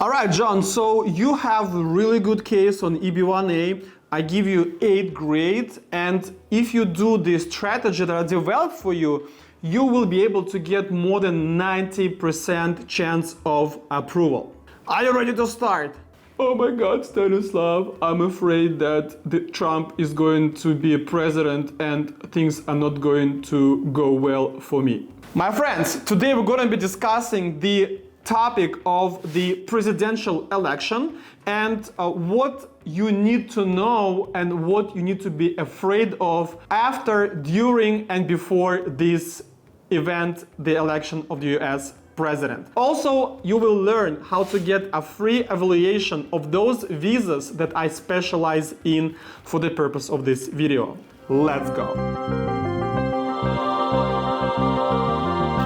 All right, John, so you have a really good case on EB1A. I give you 8 grades, and if you do the strategy that I developed for you, you will be able to get more than 90% chance of approval. Are you ready to start? Oh my God, Stanislav, I'm afraid that Trump is going to be a president and things are not going to go well for me. My friends, today we're going to be discussing the topic of the presidential election and what you need to know and what you need to be afraid of after, during, and before this event, the election of the US president. Also, you will learn how to get a free evaluation of those visas that I specialize in for the purpose of this video. Let's go.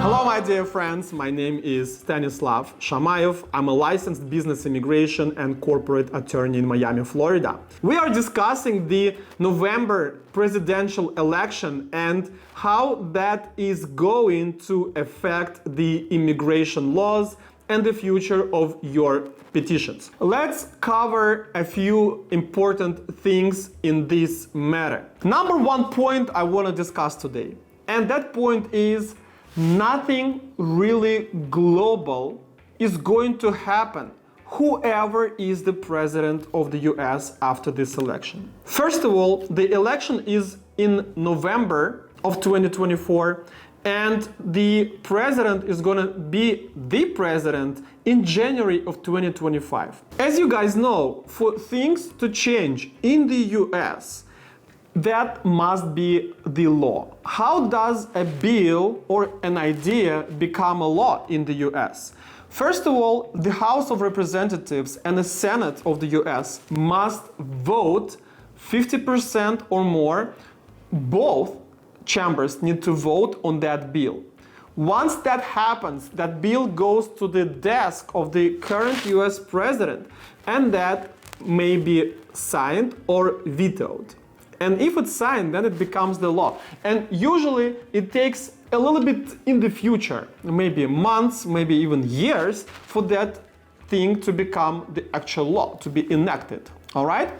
Hello, my dear friends. My name is Stanislav Shamayev. I'm a licensed business immigration and corporate attorney in Miami, Florida. We are discussing the November presidential election and how that is going to affect the immigration laws and the future of your petitions. Let's cover a few important things in this matter. Number one point I want to discuss today, and that point is nothing really global is going to happen, whoever is the president of the US after this election. First of all, the election is in November of 2024, and the president is going to be the president in January of 2025. As you guys know, for things to change in the US, that must be the law. How does a bill or an idea become a law in the US? First of all, the House of Representatives and the Senate of the US must vote 50% or more. Both chambers need to vote on that bill. Once that happens, that bill goes to the desk of the current US president, and that may be signed or vetoed. And if it's signed, then it becomes the law. And usually it takes a little bit in the future, maybe months, maybe even years, for that thing to become the actual law, to be enacted. All right?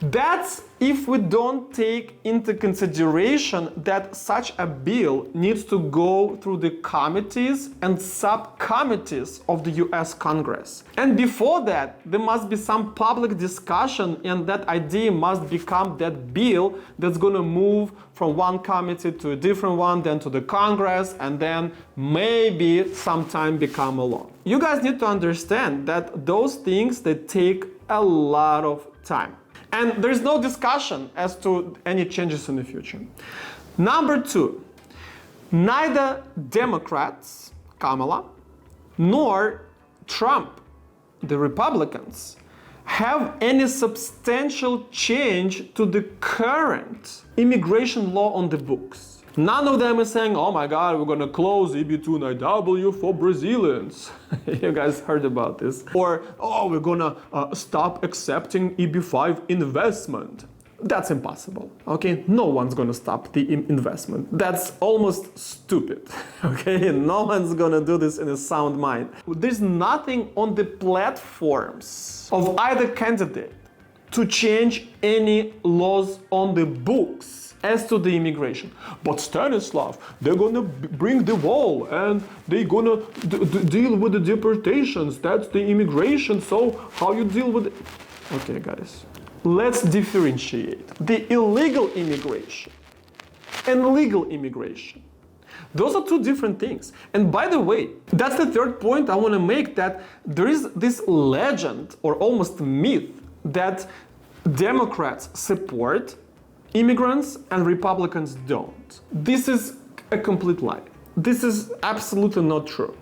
That's if we don't take into consideration that such a bill needs to go through the committees and subcommittees of the US Congress. And before that, there must be some public discussion, and that idea must become that bill that's going to move from one committee to a different one, then to the Congress, and then maybe sometime become a law. You guys need to understand that those things, they take a lot of time. And there's no discussion as to any changes in the future. Number two, neither Democrats, Kamala, nor Trump, the Republicans, have any substantial change to the current immigration law on the books. None of them is saying, oh my God, we're going to close EB2NIW for Brazilians. You guys heard about this. Or, oh, we're going to stop accepting EB5 investment. That's impossible, okay? No one's going to stop the investment. That's almost stupid, okay? No one's going to do this in a sound mind. There's nothing on the platforms of either candidate to change any laws on the books as to the immigration. But Stanislav, they're gonna bring the wall and they're gonna deal with the deportations. That's the immigration, so how you deal with it? Okay, guys, let's differentiate the illegal immigration and legal immigration. Those are two different things. And by the way, that's the third point I want to make, that there is this legend or almost myth that Democrats support immigrants and Republicans don't. This is a complete lie. This is absolutely not true.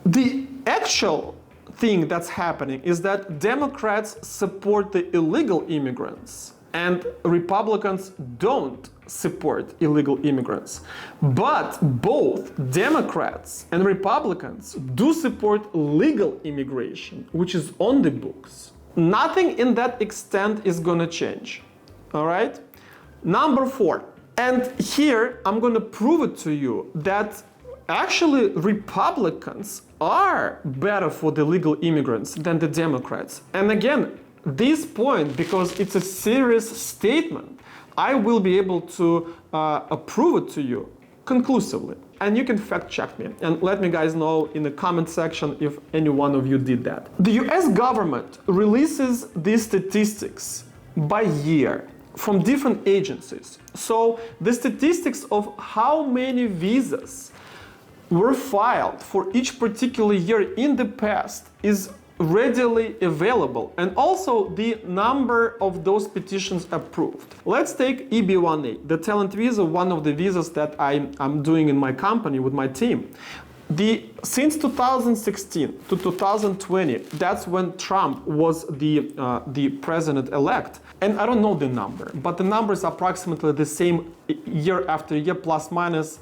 The actual thing that's happening is that Democrats support the illegal immigrants and Republicans don't support illegal immigrants. But both Democrats and Republicans do support legal immigration, which is on the books. Nothing in that extent is going to change. All right? Number 4, and here I'm going to prove it to you that actually Republicans are better for the legal immigrants than the Democrats. And again, this point, because it's a serious statement, I will be able to approve it to you conclusively. And you can fact check me and let me guys know in the comment section if any one of you did that. The US government releases these statistics by year from different agencies. So the statistics of how many visas were filed for each particular year in the past is readily available, and also the number of those petitions approved. Let's take EB-1A, the talent visa, one of the visas that I'm doing in my company with my team. Since 2016 to 2020, that's when Trump was the president-elect. And I don't know the number, but the number is approximately the same year after year, plus minus,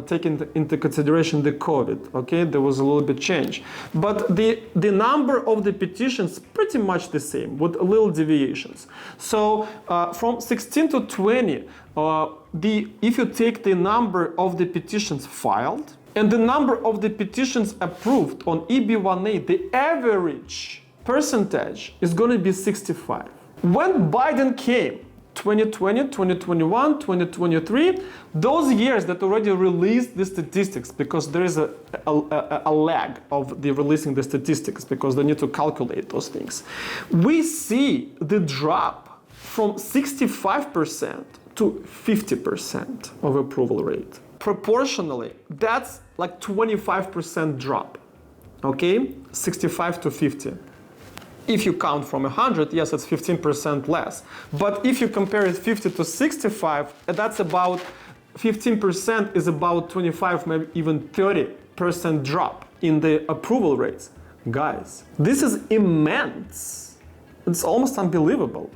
taking into consideration the COVID, okay? There was a little bit change. But the number of the petitions pretty much the same, with little deviations. So from 16 to 20, if you take the number of the petitions filed, and the number of the petitions approved on EB-1A, the average percentage is going to be 65. When Biden came, 2020, 2021, 2023, those years that already released the statistics, because there is a lag of the releasing the statistics, because they need to calculate those things, we see the drop from 65% to 50% of approval rate. Proportionally, that's like 25% drop, okay? 65 to 50. If you count from 100, yes, it's 15% less. But if you compare it 50 to 65, that's about 15% is about 25, maybe even 30% drop in the approval rates. Guys, this is immense. It's almost unbelievable.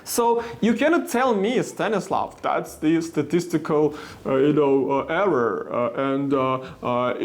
So you cannot tell me, Stanislav, that's the statistical, error, and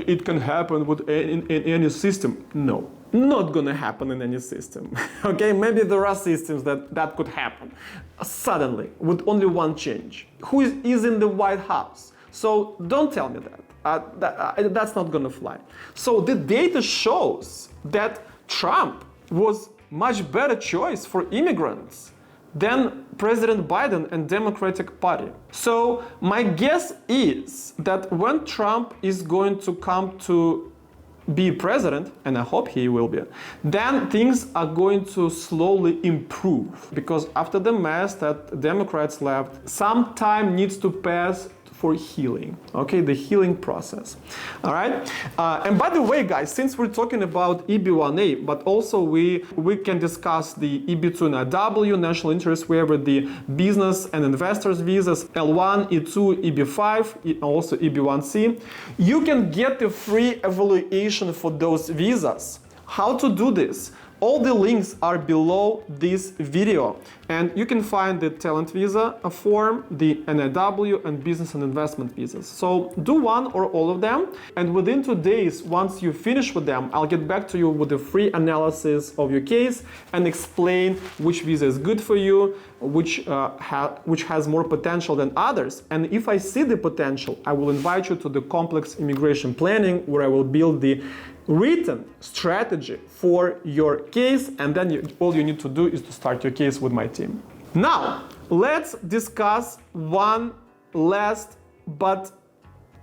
it can happen with in any system. No, not gonna happen in any system. Okay, maybe there are systems that could happen suddenly with only one change. Who is in the White House? So don't tell me that. That's not gonna fly. So the data shows that Trump was much better choice for immigrants than President Biden and Democratic Party. So my guess is that when Trump is going to come to be president, and I hope he will be, then things are going to slowly improve. Because after the mess that Democrats left, some time needs to pass for healing, okay, the healing process. All right, and by the way, guys, since we're talking about EB-1A, but also we can discuss the EB-2 and IW, national interest waiver, the business and investors visas, L1, E2, EB-5, also EB-1C. You can get the free evaluation for those visas. How to do this? All the links are below this video, and you can find the talent visa form, the NIW, and business and investment visas. So do one or all of them, and within 2 days, once you finish with them, I'll get back to you with a free analysis of your case and explain which visa is good for you, which has more potential than others. And if I see the potential, I will invite you to the complex immigration planning, where I will build the written strategy for your case, and then all you need to do is to start your case with my team. Now, let's discuss one last but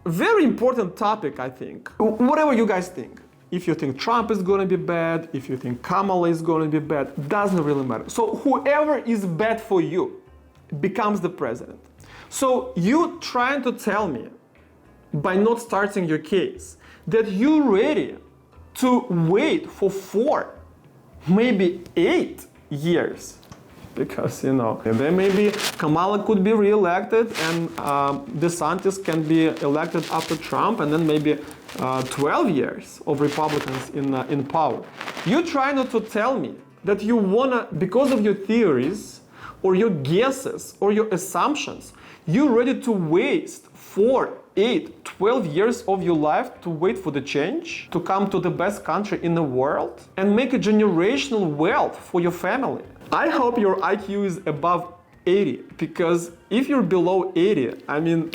very important topic, I think. Whatever you guys think. If you think Trump is going to be bad, if you think Kamala is going to be bad, doesn't really matter. So whoever is bad for you becomes the president. So you trying to tell me, by not starting your case, that you're ready to wait for 4, maybe 8 years, because then maybe Kamala could be re-elected and DeSantis can be elected after Trump, and then maybe 12 years of Republicans in power. You're trying to tell me that you wanna, because of your theories or your guesses or your assumptions, you're ready to waste 4, 8, 12 years of your life to wait for the change, to come to the best country in the world and make a generational wealth for your family. I hope your IQ is above 80, because if you're below 80, I mean,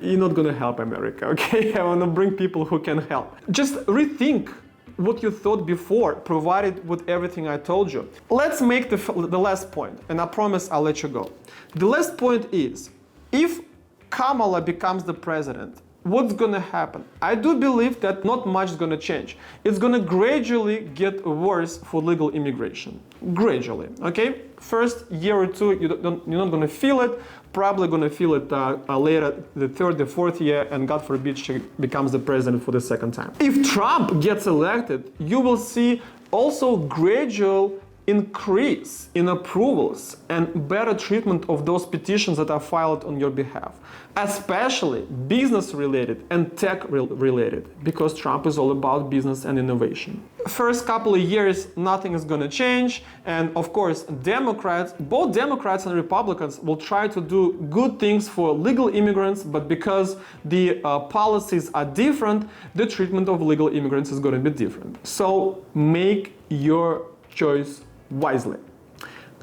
you're not gonna help America, okay? I wanna bring people who can help. Just rethink what you thought before, provided with everything I told you. Let's make the last point, and I promise I'll let you go. The last point is, if Kamala becomes the president, what's gonna happen? I do believe that not much is gonna change. It's gonna gradually get worse for legal immigration. Gradually, okay? First year or two, you're not gonna feel it. Probably gonna feel it later, the third, the fourth year, and God forbid she becomes the president for the second time. If Trump gets elected, you will see also gradual increase in approvals and better treatment of those petitions that are filed on your behalf, especially business related and tech related, because Trump is all about business and innovation. First couple of years, nothing is going to change, and of course Democrats, both Democrats and Republicans, will try to do good things for legal immigrants, but because the policies are different, the treatment of legal immigrants is going to be different. So make your choice wisely.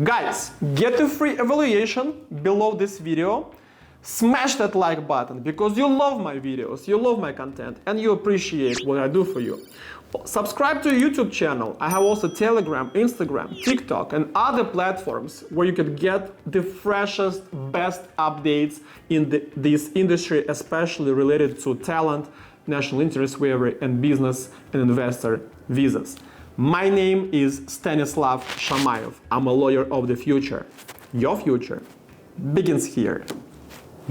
Guys, get the free evaluation below this video. Smash that like button because you love my videos, you love my content, and you appreciate what I do for you. Subscribe to a YouTube channel. I have also Telegram, Instagram, TikTok, and other platforms where you can get the freshest, best updates in this industry, especially related to talent, national interest waiver, and business and investor visas. My name is Stanislav Shamayev. I'm a lawyer of the future. Your future begins here.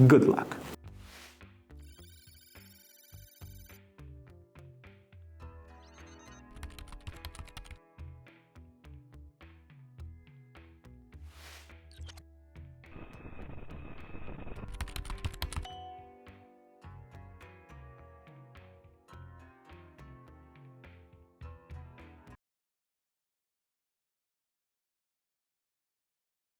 Good luck.